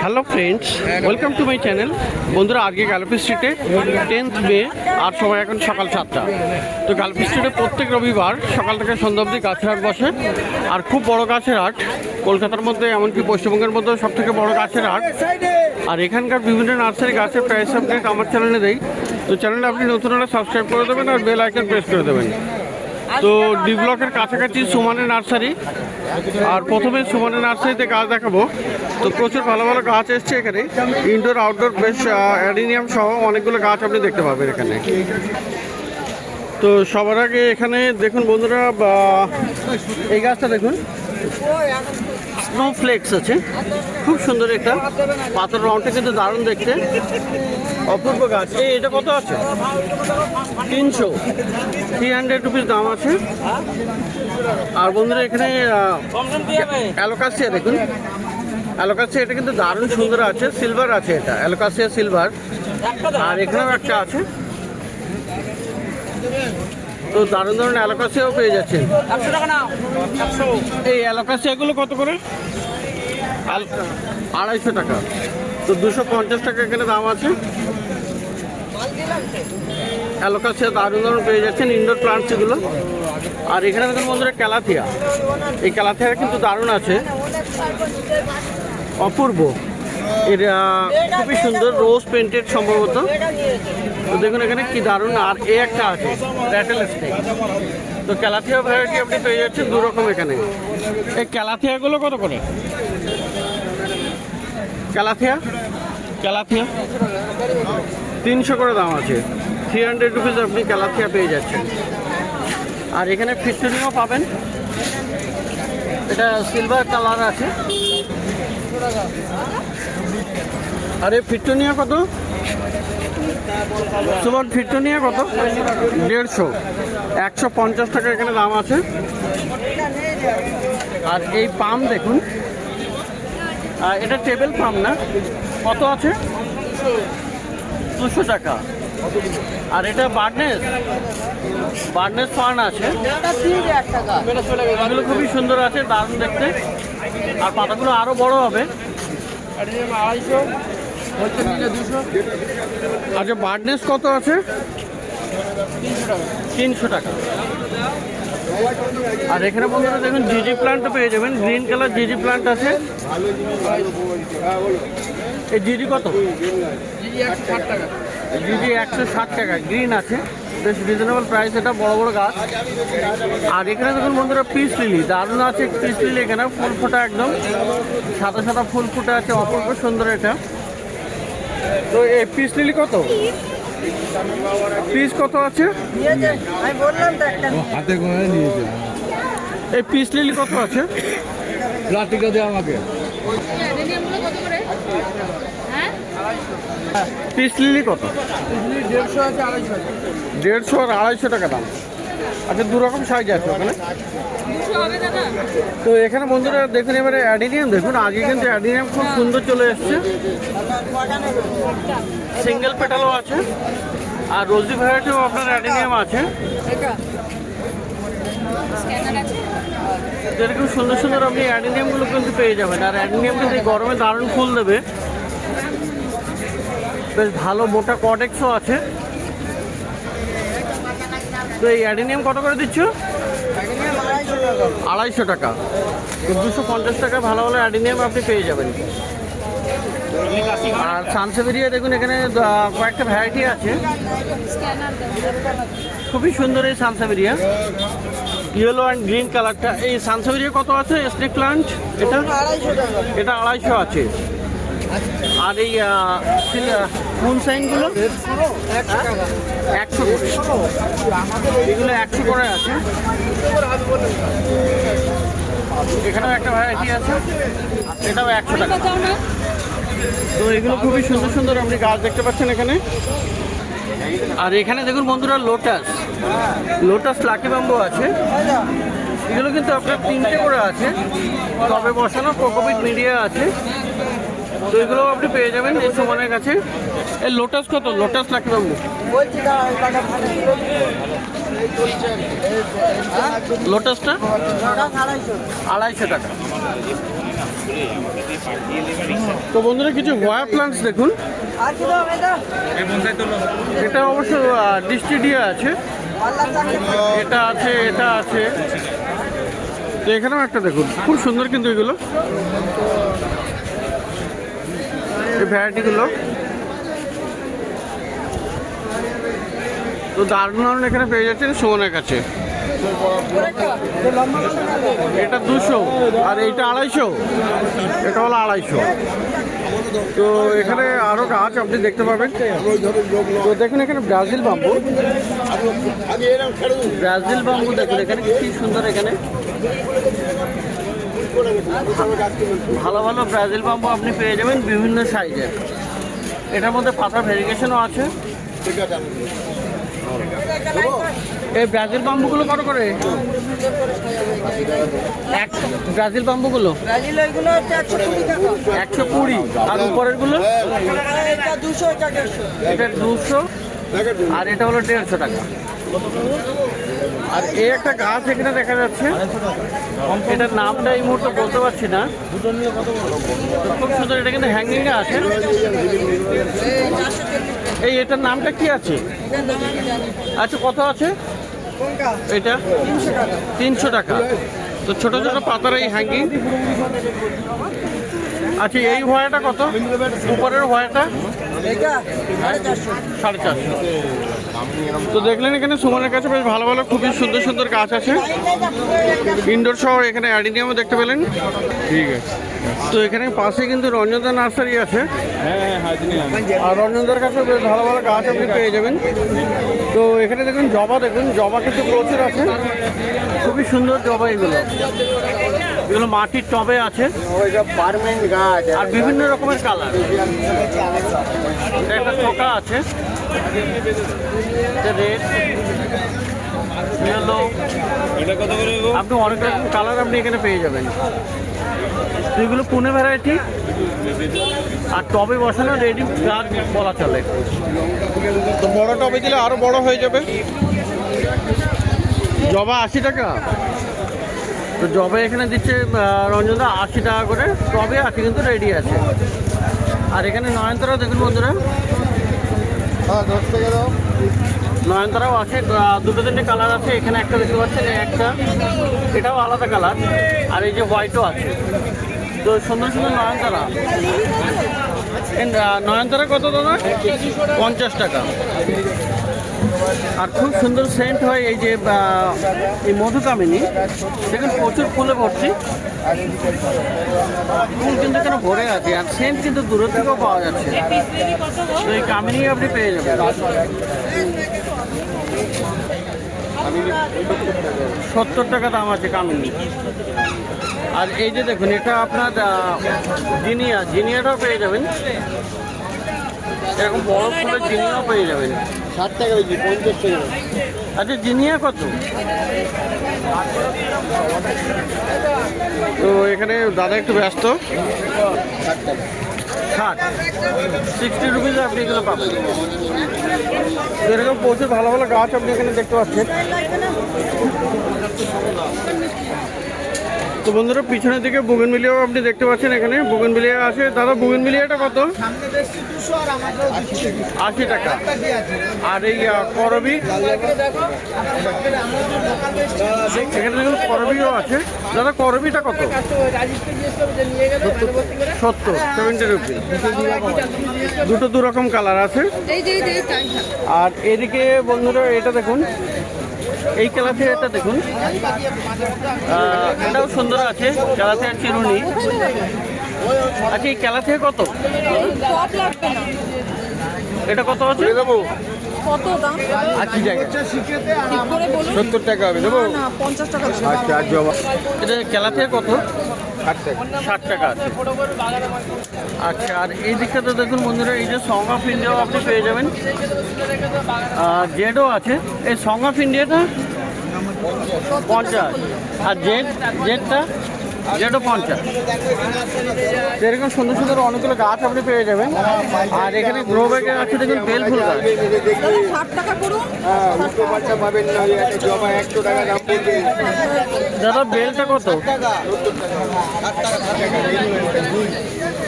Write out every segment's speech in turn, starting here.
Hello friends, welcome to my channel. বন্ধুরা, আজকে গালফি স্ট্রিটে 10th মে, আর সময় এখন সকাল 7টা। তো গালফি স্ট্রিটে প্রত্যেক রবিবার সকাল থেকে সন্ধ্যা অবধি গাছের হাট বসে, আর খুব বড় গাছের হাট। কলকাতার মধ্যে, এমনকি পশ্চিমবঙ্গের মধ্যে সব থেকে বড় গাছের হাট। আর এখানকার বিভিন্ন নার্সারি গাছের প্রাইস আপডেট আমার চ্যানেলে দেই। তো চ্যানেলে আপনি নতুন হলে সাবস্ক্রাইব করে দেবেন আর বেল আইকন প্রেস করে দেবেন। তো ডি ব্লকের কাছাকাছি সুমানের নার্সারি, আর প্রথমে সুমানের নার্সারিতে গাছ দেখাবো। তো প্রচুর ভালো ভালো গাছ এসছে এখানে, ইনডোর আউটডোর, বেশ অ্যাডিনিয়াম সহ অনেকগুলো গাছ আপনি দেখতে পাবেন এখানে। তো সবার আগে এখানে দেখুন বন্ধুরা, এই গাছটা দেখুন, স্নোফ্লেক্স আছে, খুব সুন্দর একটা পাতার রঙটা কিন্তু দারুণ দেখতে, অপূর্ব গাছ। এটা কত আছে? 300 রুপিস দাম আছে। আর বন্ধুরা এখানে অ্যালোকাসিয়া দেখুন, অ্যালোকাসিয়া এটা কিন্তু দারুণ সুন্দর আছে, সিলভার আছে, এটা অ্যালোকাসিয়া সিলভার। আর এখানেও একটা আছে। তো দারুণ দারুণ অ্যালোকাসিয়াও পেয়ে যাচ্ছেন। এই অ্যালোকাসিয়াগুলো কত করে? 250 টাকা। তো 250 টাকা এখানে দাম আছে। অ্যালোকাসিয়া দারুণ দারুণ পেয়ে যাচ্ছেন, ইনডোর প্লান্টস এগুলো। আর এখানে দেখুন বন্ধুরা ক্যালাথিয়া, এই ক্যালাথিয়া কিন্তু দারুণ আছে, অপূর্ব। এটা খুবই সুন্দর, রোজ পেন্টেড সম্ভবত। তো দেখুন এখানে কি দারুণ। আর এ একটা আছে র্যাটেল স্নেক। তো ক্যালাথিয়া ভ্যারাইটি আপনি পেয়ে যাচ্ছেন দু রকম এখানে। এই ক্যালাথিয়াগুলো কত করে? ক্যালাথিয়া 300 করে দাম আছে। 300 রুপিস আপনি ক্যালাথিয়া পেয়ে যাচ্ছেন। আর এখানে ফিটুনিয়াও পাবেন, এটা সিলভার কালার আছে। আরে ফিটুনিয়া কত? সুপার ফিটুনিয়া কত? 150, 150 টাকা এখানে দাম আছে। আর এই পাম দেখুন, এটা টেবিল পাম না, কত আছে? 200 টাকা। আর এটা বার্নেস ফার্ন আছে, এগুলো খুবই সুন্দর আছে, দারুণ দেখতে। আর পাতাগুলো আরো বড় হবে। আচ্ছা, বার্নেস কত আছে? 300 টাকা। আর এখানে বন্ধুরা দেখুন জিজি প্লান্টও পেয়ে যাবেন, গ্রিন কালার জিজি প্লান্ট আছে। এই জিজি কত? জিজি 160 টাকা, গ্রিন আছে, বেশ রিজনেবল প্রাইস, এটা বড় বড় গাছ। আর এখানে দেখুন বন্ধুরা পিস লিলি, দারুণ আছে পিস লিলি, এখানে ফুল ফোটা, একদম সাদা সাদা ফুল ফুটে আছে, অপূর্ব সুন্দর এটা। তো এই পিস লিলি কত? পিস কত আছে? এই পিস লিলি কত আছে? পিস লিলি কত? 150 আর 250 টাকা দাম। আচ্ছা, দু রকম সাইজ আছে ওখানে। তো এখানে বন্ধুরা দেখুন এবারে অ্যাডিনিয়াম দেখুন। আগে কিন্তু অ্যাডিনিয়াম খুব সুন্দর চলে এসছে, সিঙ্গেল পেটালও আছে। আর রোজি ভ্যারাইটিও আপনার অ্যাডিনিয়াম আছে, যেরকম সুন্দর সুন্দর আপনি অ্যাডিনিয়ামগুলো কিন্তু পেয়ে যাবেন। আর অ্যাডিনিয়াম কিন্তু এই গরমে দারুণ ফুল দেবে, বেশ ভালো মোটা কটেক্সও আছে। তো এই অ্যাডিনিয়াম কত করে দিচ্ছ? 250 টাকা। তো 250 টাকা ভালো ভালো অ্যাডিনিয়াম আপনি পেয়ে যাবেন। আর সানসেভেরিয়া দেখুন, এখানে কয়েকটা ভ্যারাইটি আছে, খুবই সুন্দর এই সানসেভেরিয়া, ইয়েলো অ্যান্ড গ্রিন কালারটা। এই সানসেভেরিয়া কত আছে? স্নেক প্লান্ট এটা 250 আছে। আর এই মুনসাইনগুলো 100 করে, এগুলো 100 করে আছে। এখানেও একটা ভ্যারাইটি আছে, এটাও 100 টাকা। তো এগুলো খুবই সুন্দর সুন্দর আপনি গাছ দেখতে পাচ্ছেন এখানে। আর এখানে দেখুন বন্ধুরা লোটাস লাকি ব্যাম্বু আছে, এগুলো কিন্তু আপনার 3টে করে আছে, টবে বসানো, কোকোপিট মিডিয়া আছে। তো এগুলো আপনি পেয়ে যাবেন এই সুমনের কাছে। এই লোটাস কত? লোটাস লাকি ব্যাম্বু লোটাসটা 250 টাকা। তো বন্ধুরা কিছু ওয়ার প্লান্টস দেখুন, এটা অবশ্য ডিস্টিডিয়া আছে, এটা আছে, এটা আছে। তো এখানেও একটা দেখুন, খুব সুন্দর কিন্তু এগুলো, এই ভ্যারাইটিগুলো। তো দারুণ দারুণ এখানে পেয়ে যাচ্ছেন সুমনের কাছে। এটা 200 আর এইটা 250, এটা হলো 250। তো এখানে আরো গাছ আপনি দেখতে পাবেন। তো দেখুন এখানে ব্রাজিল বাম্বু, ব্রাজিল বাম্বু দেখুন এখানে কি সুন্দর। এখানে ভালো ভালো ব্রাজিল বাম্বু আপনি পেয়ে যাবেন বিভিন্ন সাইজের। এটার মধ্যে পাতা ভেরিগেশনও আছে। এই ব্রাজিল বাম্বুগুলো কত করে? ব্রাজিল বাম্বুগুলো 120, আর উপরের গুলো এটা 200, আর এটা হলো 150 টাকা। আর এই একটা গাছ এখানে দেখা যাচ্ছে, এটার নামটা এই মুহূর্তে বলতে পারছি না। খুব সুন্দর, এটা কিন্তু হ্যাঙ্গিং এ আছে। এই এটার নামটা কি আছে? আচ্ছা, কত আছে এটা? 300 টাকা। তো ছোট ছোট পাতার এই হ্যাঙ্গিং। আচ্ছা, এই হোয়াটা কত? উপরের হোয়াটা 450। তো দেখলেন এখানে সুমনের কাছে বেশ ভালো ভালো খুবই সুন্দর সুন্দর গাছ আছে, ইনডোর সহ। এখানে অ্যাডিনিয়ামও দেখতে পেলেন। ঠিক আছে। তো এখানে পাশে কিন্তু রঞ্জনদা নার্সারি আছে, আর রঞ্জনদার কাছে বেশ ভালো ভালো গাছ আপনি পেয়ে যাবেন। তো এখানে দেখুন জবা, দেখুন জবা কিন্তু প্রচুর আছে, খুবই সুন্দর জবা। এগুলো এগুলো মাটির টবে আছে, আর বিভিন্ন রকমের কালার। একটা থোকা আছে, রেড, ইয়েলো, আপনি অনেক রকম কালার আপনি এখানে পেয়ে যাবেন। এগুলো পুনে ভ্যারাইটি, আর টবে বসানো রেডি গাছ বলা চলে। তো বড় টবে দিলে আরো বড় হয়ে যাবে। জবা 80 টাকা। তো জবা এখানে দিচ্ছে রঞ্জনদা 80 টাকা করে, টবে আছে কিন্তু রেডি আছে। আর এখানে নয়নতারা দেখুন বন্ধুরা, নয়নতারাও আছে, দুটো তিনটে কালার আছে। এখানে একটা দেখতে পাচ্ছেন, একটা, এটাও আলাদা কালার, আর এই যে হোয়াইটও আছে। তো সুন্দর সুন্দর নয়নতারা। নয়নতারা কত দাদা? 50 টাকা। আর খুব সুন্দর সেন্ট হয় এই যে এই মধুকামিনী, দেখুন প্রচুর ফুলে ভর্তি, ফুল কিন্তু এখানে ভরে আছে, আর সেন্ট কিন্তু দূরের থেকেও পাওয়া যাচ্ছে। তো এই কামিনী আপনি পেয়ে যাবেন 70 টাকা দাম আছে কামিনী। আর এই যে দেখুন, এটা আপনার জিনিয়া, জিনিয়াটাও পেয়ে যাবেন, এরকম বড় ফুলের জিনিয়াও পেয়ে যাবেন। 60 টাকা কেজি, 50 টাকা। আচ্ছা, জিনিয়া কত? তো এখানে দাদা একটু ব্যস্ত। 60 রুপিস আপনি এগুলো পাবেন। এরকম প্রচুর ভালো ভালো গাছ আপনি এখানে দেখতে পাচ্ছেন। তো বন্ধুরা, পিছনের দিকে বুগেনভিলিয়াও আপনি দেখতে পাচ্ছেন। এখানে বুগেনভিলিয়া আছে। দাদা, বুগেনভিলিয়াটা কত? 80 টাকা। আর এই করবি, এখানে দেখুন করবিও আছে। দাদা, করবিটা কত? 70 রুপি। দুটো দু রকম কালার আছে। আর এদিকে বন্ধুরা এটা দেখুন, এই ক্যালাথে এটা দেখুন, এটাও সুন্দর আছে, ক্যালাথে আর চিরুনি। আচ্ছা, এই ক্যালাথে কত? এটা কত আছে? কত দাম? 80 টাকা। ঠিক করে বলুন। 70 টাকা হবে, দেবো? না, 50 টাকা। আচ্ছা, আর জবা এটা ক্যালাথে কত? 60 টাকা আছে। আচ্ছা, আর এই দিকটাতে দেখুন বন্ধুরা, এই যে সং অফ ইন্ডিয়াও আপনি পেয়ে যাবেন, জেডও আছে। এই সং অফ ইন্ডিয়াটা 50, আর জেডটা যেটা 50। তো এরকম সুন্দর সুন্দর অনেকগুলো গাছ আপনি পেয়ে যাবেন। আর এখানে গ্রো ব্যাগে আছে দেখুন বেল ফুল গাছ। দাদা 60 টাকা করুন। দাদা বেলটা কত?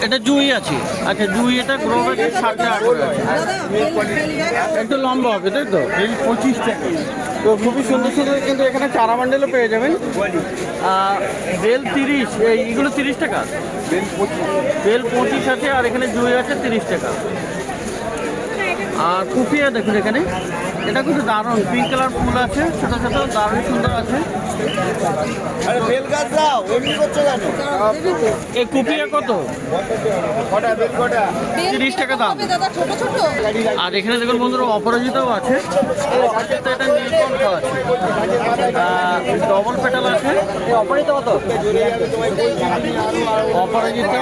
এটা জুই আছে। আচ্ছা জুই, এটা গ্রো ব্যাগে 60 টাকা করে আছে। দাদা বেল গাছ একটু লম্বা হবে তাই তো? 25 টাকা। তো খুবই সুন্দর সুন্দর কিন্তু এখানে চারা বান্ডেলও পেয়ে যাবেন। বেল 30, এইগুলো 30 টাকা। বেল 25 আছে, আর এখানে জুই আছে 30 টাকা। আর কুপিয়া দেখুন এখানে, এটা কিন্তু দারুণ পিঙ্ক কালার ফুল আছে, ছোট ছোট দারুণ সুন্দর আছে। বেল গাছ দাও, এমনি করছো কেন? এই কুপিয়া কত? 30 টাকা দাম। দাদা ছোট ছোট। আর এখানে দেখুন বন্ধুরা অপরাজিতাও আছে। অপরাজিতা এটা নীলকণ্ঠ আছে, ডবল পেটাল আছে। অপরাজিতা কত?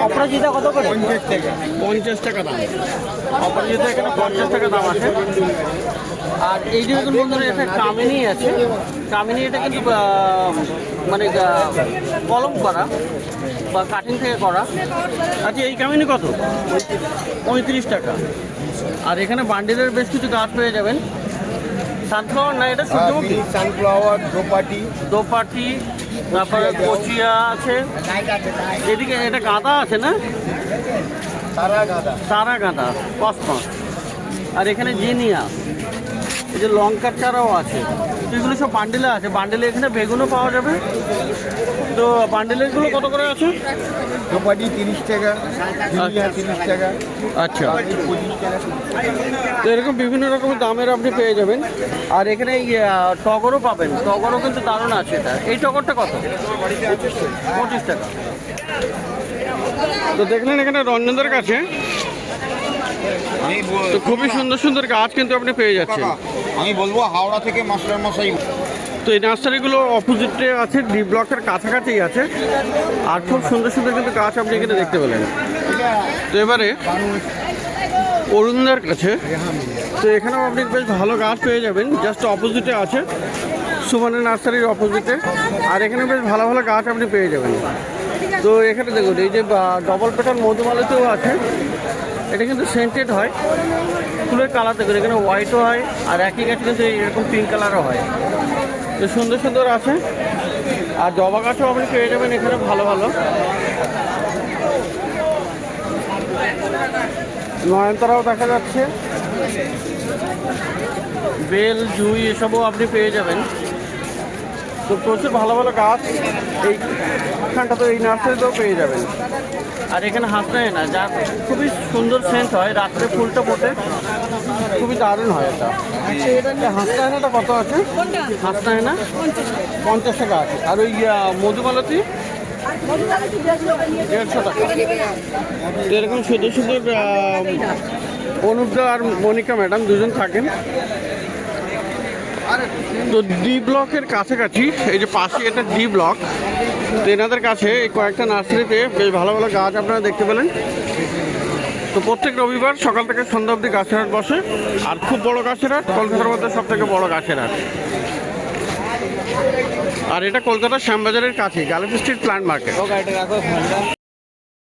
অপরাজিতা কত করে? 50 টাকা দাম। অপরাজিতা এখানে 50 টাকা দাম আছে। আর এই যে দেখুন বন্ধুরা এটা কামিনী আছে। কামিনী এটা কিন্তু মানে কলম করা বা কাটিং থেকে করা। আচ্ছা এই কামিনী কত? 35 টাকা। আর এখানে বান্ডিলের বেশ কিছু গাছ পেয়ে যাবেন। সানফ্লাওয়ার না, এটা সূর্যমুখী। সানফ্লাওয়ার, দোপাটি, দোপাটি, তারপরে কচিয়া আছে। এদিকে এটা গাঁদা আছে না? সারা গাঁদা, সারা গাঁদা, কসমস। আর এখানে জিনিয়া, এই যে লঙ্কার চারাও আছে। তো এগুলো সব বান্ডিলে আছে। বান্ডিলে এখানে বেগুনও পাওয়া যাবে। তো বান্ডিলেরগুলো কত করে আছে? দোপাটি 30 টাকা, জিনিয়া 30 টাকা। আচ্ছা, 25 টাকা। তো এরকম বিভিন্ন রকমের দামের আপনি পেয়ে যাবেন। আর এখানে এই টগরও পাবেন। টগরও কিন্তু দারুণ আছে। এটা এই টগরটা কত? 25 টাকা। তো দেখলেন এখানে রঞ্জনদের কাছে তো খুবই সুন্দর সুন্দর গাছ কিন্তু আপনি পেয়ে যাচ্ছেন। আমি বলবো হাওড়া থেকে মাস্টার মশাই। তো এই নার্সারিগুলো অপোজিটে আছে, ডি ব্লকের কাছাকাছি আছে। আর খুব সুন্দর সুন্দর কিন্তু গাছ আপনি এখানে দেখতে পেলেন। তো এবারে অরুণদার কাছে, তো এখানেও আপনি বেশ ভালো গাছ পেয়ে যাবেন। জাস্ট অপোজিটে আছে, সুমনের নার্সারির অপোজিটে। আর এখানে বেশ ভালো ভালো গাছ আপনি পেয়ে যাবেন। তো এখানে দেখুন এই যে ডবল পেটাল মধুমালতিও আছে। এটা কিন্তু সেন্টেড হয়। ফুলের কালার দেখুন, এখানে হোয়াইটও হয়, আর একই গাছে কিন্তু এরকম পিঙ্ক কালারও হয়। তো সুন্দর সুন্দর আছে। আর জবা গাছও আপনি পেয়ে যাবেন এখানে ভালো ভালো। নয়নতারাও দেখা যাচ্ছে, বেল, জুই এসবও আপনি পেয়ে যাবেন। তো প্রচুর ভালো ভালো গাছ এইখানটা তো এই নার্সারিতেও পেয়ে যাবেন। আর এখানে হাসনায় না, যা খুবই সুন্দর সেন্ট হয়, রাত্রে ফুলটা ফোটে, খুবই দারুণ হয় এটা। হাসনায়নাটা কত আছে? হাসনায়না 50 টাকা আছে। আর ওই মধুমালতি 150 টাকা। তো এরকম সুন্দর সুন্দর অনুপদা আর মনিকা ম্যাডাম দুজন থাকেন। তো ডি ব্লকের কাছাকাছি, এই যে পাশে এটা ডি ব্লক। তো এনাদের কাছে এই কয়েকটা নার্সারিতে বেশ ভালো ভালো গাছ আপনারা দেখতে পেলেন। তো প্রত্যেক রবিবার সকাল থেকে সন্ধ্যা অবধি গাছের হাট বসে। আর খুব বড় গাছের হাট, কলকাতার মধ্যে সব থেকে বড় গাছের হাট। আর এটা কলকাতার শ্যামবাজারের কাছে, গ্যালাক্সি স্ট্রিট প্ল্যান্ট মার্কেট।